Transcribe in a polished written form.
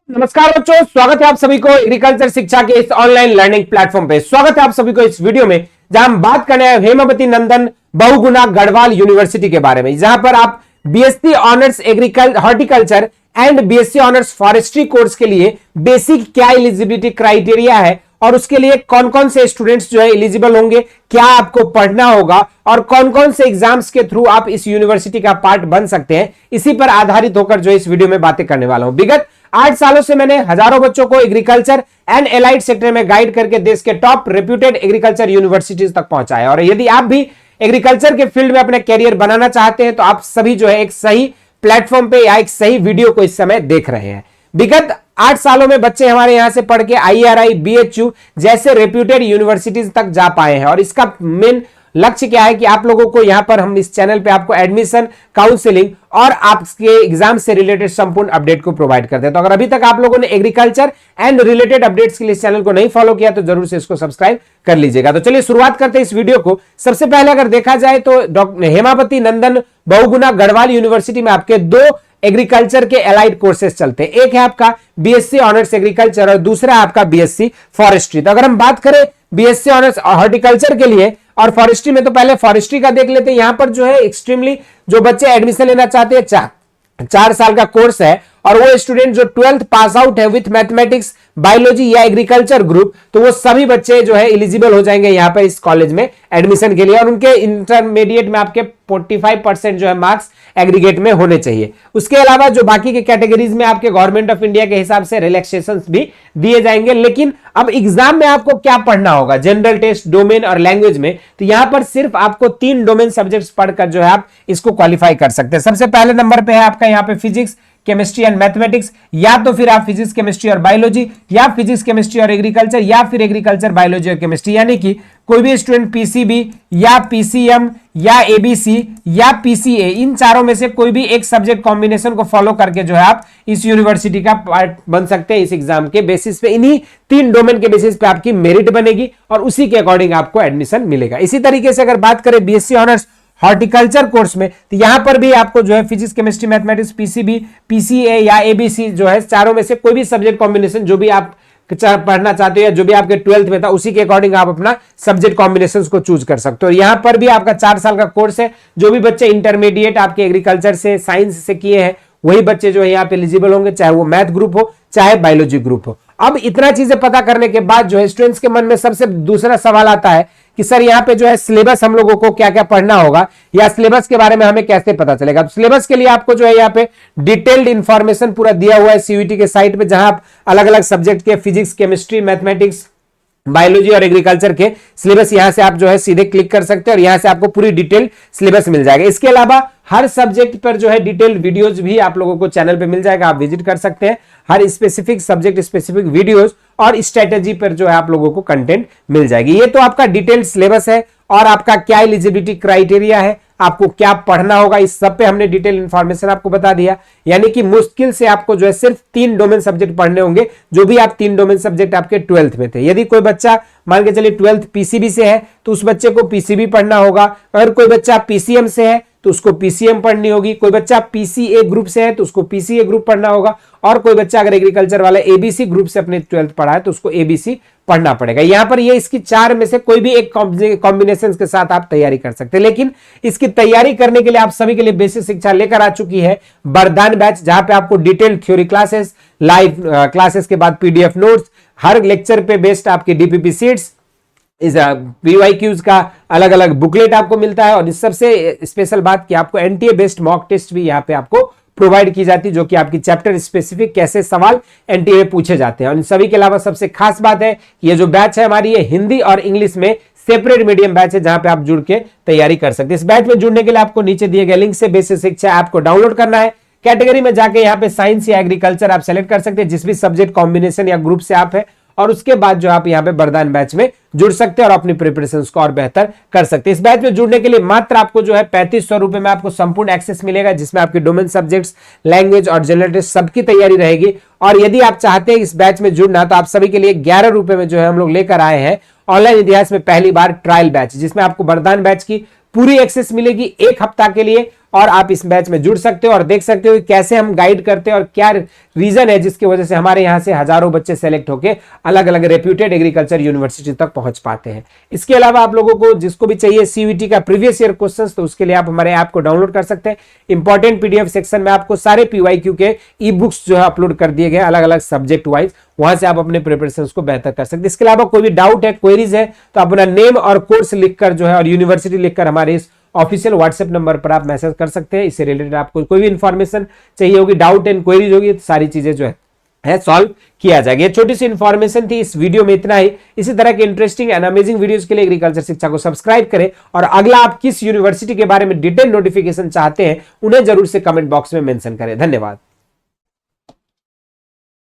नमस्कार बच्चों, स्वागत है आप सभी को एग्रीकल्चर शिक्षा के इस ऑनलाइन लर्निंग प्लेटफॉर्म पे। स्वागत है आप सभी को इस वीडियो में जहां हम बात करने हैं हेमावती नंदन बहुगुणा गढ़वाल यूनिवर्सिटी के बारे में, जहां पर आप BSc honours agriculture horticulture and BSc honours forestry course के लिए बेसिक क्या एलिजिबिलिटी क्राइटेरिया है और उसके लिए कौन कौन से स्टूडेंट्स जो है एलिजिबल होंगे, क्या आपको पढ़ना होगा और कौन कौन से एग्जाम्स के थ्रू आप इस यूनिवर्सिटी का पार्ट बन सकते हैं, इसी पर आधारित होकर जो इस वीडियो में बातें करने वाला हूं। विगत 8 सालों से मैंने हजारों बच्चों को एग्रीकल्चर एंड एलाइड सेक्टर में गाइड करके देश के टॉप रेप्यूटेड एग्रीकल्चर यूनिवर्सिटीज तक पहुंचाया। और यदि आप भी एग्रीकल्चर के फील्ड में अपने कैरियर बनाना चाहते हैं तो आप सभी जो है एक सही प्लेटफॉर्म पे या एक सही वीडियो को इस समय देख रहे हैं। विगत 8 सालों में बच्चे हमारे यहां से पढ़ के IRI, BHU जैसे रेप्यूटेड यूनिवर्सिटीज तक जा पाए हैं। और इसका मेन लक्ष्य क्या है कि आप लोगों को यहां पर हम इस चैनल पे आपको एडमिशन, काउंसलिंग और आपके एग्जाम से रिलेटेड संपूर्ण अपडेट को प्रोवाइड करते हैं। तो अगर अभी तक आप लोगों ने एग्रीकल्चर एंड रिलेटेड अपडेट्स के लिए इस चैनल को नहीं फॉलो किया तो जरूर से इसको सब्सक्राइब कर लीजिएगा। तो चलिए शुरुआत करते हैं इस वीडियो को। सबसे पहले अगर देखा जाए तो डॉक्टर हेमावती नंदन बहुगुणा गढ़वाल यूनिवर्सिटी में आपके 2 एग्रीकल्चर के एलाइड कोर्सेज चलते हैं। एक है आपका बीएससी ऑनर्स एग्रीकल्चर और दूसरा है आपका बीएससी फॉरेस्ट्री। तो अगर हम बात करें बीएससी ऑनर्स हॉर्टिकल्चर के लिए और फॉरेस्ट्री में, तो पहले फॉरेस्ट्री का देख लेते हैं। यहां पर जो है एक्सट्रीमली जो बच्चे एडमिशन लेना चाहते हैं 4 साल का कोर्स है और वो स्टूडेंट जो 12th पास आउट है विथ मैथमेटिक्स, बायोलॉजी या एग्रीकल्चर ग्रुप, तो वो सभी बच्चे जो है एलिजिबल हो जाएंगे यहां पर इस कॉलेज में एडमिशन के लिए। और उनके इंटरमीडिएट में आपके 45% जो है मार्क्स एग्रीगेट में होने चाहिए। उसके अलावा जो बाकी के कैटेगरीज में आपके गवर्नमेंट ऑफ इंडिया के हिसाब से रिलैक्सेशन भी दिए जाएंगे। लेकिन अब एग्जाम में आपको क्या पढ़ना होगा, जनरल टेस्ट, डोमेन और लैंग्वेज में, तो यहां पर सिर्फ आपको 3 डोमेन सब्जेक्ट्स पढ़कर जो है आप इसको क्वालिफाई कर सकते हैं। सबसे पहले नंबर पे है आपका यहाँ पे फिजिक्स, केमिस्ट्री एंड मैथमेटिक्स, या तो फिर आप फिजिक्स, केमिस्ट्री और बायोलॉजी, या फिजिक्स, केमिस्ट्री और एग्रीकल्चर, या फिर एग्रीकल्चर, बायोलॉजी और केमिस्ट्री। यानी कि कोई भी स्टूडेंट पीसीबी या पीसीएम या एबीसी या पीसीए, इन चारों में से कोई भी एक सब्जेक्ट कॉम्बिनेशन को फॉलो करके जो है आप इस यूनिवर्सिटी का पार्ट बन सकते हैं। इस एग्जाम के बेसिस पे, इन्हीं 3 डोमेन के बेसिस पे आपकी मेरिट बनेगी और उसी के अकॉर्डिंग आपको एडमिशन मिलेगा। इसी तरीके से अगर बात करें बीएससी ऑनर्स हॉर्टिकल्चर कोर्स में, तो यहां पर भी आपको जो है physics, chemistry, mathematics, PCB, PCA या एबीसी जो है चारों में से कोई भी सब्जेक्ट कॉम्बिनेशन जो भी आप पढ़ना चाहते हो या जो भी आपके 12th में था उसी के अकॉर्डिंग आप अपना सब्जेक्ट कॉम्बिनेशंस को चूज कर सकते हो। यहां पर भी आपका 4 साल का कोर्स है। जो भी बच्चे इंटरमीडिएट आपके एग्रीकल्चर से, साइंस से किए हैं, वही बच्चे जो है यहाँ पे एलिजिबल होंगे, चाहे वो मैथ ग्रुप हो चाहे बायोलॉजी ग्रुप हो। अब इतना चीजें पता करने के बाद जो है स्टूडेंट्स के मन में सबसे दूसरा सवाल आता है कि सर यहाँ पे जो है सिलेबस हम लोगों को क्या क्या पढ़ना होगा या सिलेबस के बारे में हमें कैसे पता चलेगा। सिलेबस के लिए आपको जो है यहाँ पे डिटेल्ड इंफॉर्मेशन पूरा दिया हुआ है सीयूईटी के साइट पे, जहां आप अलग अलग सब्जेक्ट के फिजिक्स, केमिस्ट्री, मैथमेटिक्स, बायोलॉजी और एग्रीकल्चर के सिलेबस यहां से आप जो है सीधे क्लिक कर सकते हैं और यहां से आपको पूरी डिटेल सिलेबस मिल जाएगा। इसके अलावा हर सब्जेक्ट पर जो है डिटेल वीडियोस भी आप लोगों को चैनल पे मिल जाएगा, आप विजिट कर सकते हैं। हर स्पेसिफिक सब्जेक्ट स्पेसिफिक वीडियोस और स्ट्रेटेजी पर जो है आप लोगों को कंटेंट मिल जाएगी। ये तो आपका डिटेल सिलेबस है और आपका क्या एलिजिबिलिटी क्राइटेरिया है, आपको क्या पढ़ना होगा, इस सब पे हमने डिटेल इंफॉर्मेशन आपको बता दिया। यानी कि मुश्किल से आपको जो है सिर्फ 3 डोमेन सब्जेक्ट पढ़ने होंगे, जो भी आप 3 डोमेन सब्जेक्ट आपके 12th में थे। यदि कोई बच्चा मान के चलिए 12th पीसीबी से है तो उस बच्चे को पीसीबी पढ़ना होगा। अगर कोई बच्चा पीसीएम से है तो उसको पीसीएम पढ़नी होगी। कोई बच्चा पीसीए ग्रुप से है तो उसको पीसीए ग्रुप पढ़ना होगा। और कोई बच्चा अगर एग्रीकल्चर वाला एबीसी ग्रुप से अपने 12th पढ़ा है तो उसको एबीसी पढ़ना पड़ेगा। यहां पर ये इसकी 4 में से कोई भी एक कॉम्बिनेशन के साथ आप तैयारी कर सकते हैं। लेकिन इसकी तैयारी करने के लिए आप सभी के लिए बेसिक शिक्षा लेकर आ चुकी है वरदान बैच, जहां पे आपको detail theory classes, live classes के बाद पीडीएफ नोट्स, हर लेक्चर पे बेस्ड आपकी डीपीपी सीट्स, इस पीवाईक्यूज का अलग अलग बुकलेट आपको मिलता है। और इस सबसे स्पेशल बात कि आपको एनटीए बेस्ड मॉक टेस्ट भी यहां पे आपको प्रोवाइड की जाती है, जो कि आपकी चैप्टर स्पेसिफिक कैसे सवाल एनटीए में पूछे जाते हैं। और इन सभी के अलावा सबसे खास बात है कि ये जो बैच है हमारी, ये हिंदी और इंग्लिश में सेपरेट मीडियम बैच है, जहां पे आप जुड़ के तैयारी कर सकते हैं। इस बैच में जुड़ने के लिए आपको नीचे दिए गए लिंक से बेसिक शिक्षा ऐप को डाउनलोड करना है। कैटेगरी में जाके यहाँ पे साइंस या एग्रीकल्चर आप सेलेक्ट कर सकते हैं, जिस भी सब्जेक्ट कॉम्बिनेशन या ग्रुप से आप है, और उसके बाद जो आप यहाँ पे वरदान बैच में जुड़ सकते हैं और अपनी प्रिपरेशन को और बेहतर कर सकते हैं। इस बैच में जुड़ने के लिए मात्र आपको जो है 3500 रुपए में आपको संपूर्ण एक्सेस मिलेगा, जिसमें आपके डोमेन सब्जेक्ट्स, लैंग्वेज और जनरल टेस्ट सबकी तैयारी रहेगी। और यदि आप चाहते हैं इस बैच में जुड़ना, तो आप सभी के लिए 11 रुपए में जो है हम लोग लेकर आए हैं ऑनलाइन इतिहास में पहली बार ट्रायल बैच, जिसमें आपको वरदान बैच की पूरी एक्सेस मिलेगी 1 हफ्ता के लिए और आप इस बैच में जुड़ सकते हो और देख सकते हो कि कैसे हम गाइड करते हैं और क्या रीजन है जिसकी वजह से हमारे यहां से हजारों बच्चे सेलेक्ट होकर अलग अलग रेप्यूटेड एग्रीकल्चर यूनिवर्सिटी तक पहुंच पाते हैं। इसके अलावा आप लोगों को जिसको भी चाहिए सीयूईटी का प्रीवियस ईयर क्वेश्चंस, तो उसके लिए आप हमारे ऐप को डाउनलोड कर सकते हैं। इंपॉर्टेंट पीडीएफ सेक्शन में आपको सारे पीवाईक्यू के ई बुक्स जो है अपलोड कर दिए गए अलग अलग सब्जेक्ट वाइज, वहां से आप अपने प्रिपरेशन को बेहतर कर सकते हैं। इसके अलावा कोई भी डाउट है, क्वेरीज है, तो अपना नेम और कोर्स लिखकर जो है और यूनिवर्सिटी लिखकर हमारे इस ऑफिशियल व्हाट्सएप नंबर पर आप मैसेज कर सकते हैं। इससे रिलेटेड आपको कोई भी इंफॉर्मेशन चाहिए होगी, डाउट एंड क्वेरीज होगी, तो सारी चीजें जो है सॉल्व किया जाएगा। ये छोटी सी इंफॉर्मेशन थी, इस वीडियो में इतना ही। इसी तरह के इंटरेस्टिंग एंड अमेजिंग वीडियोस के लिए एग्रीकल्चर शिक्षा को सब्सक्राइब करें और अगला आप किस यूनिवर्सिटी के बारे में डिटेल नोटिफिकेशन चाहते हैं उन्हें जरूर से कमेंट बॉक्स में मेंशन करें। धन्यवाद।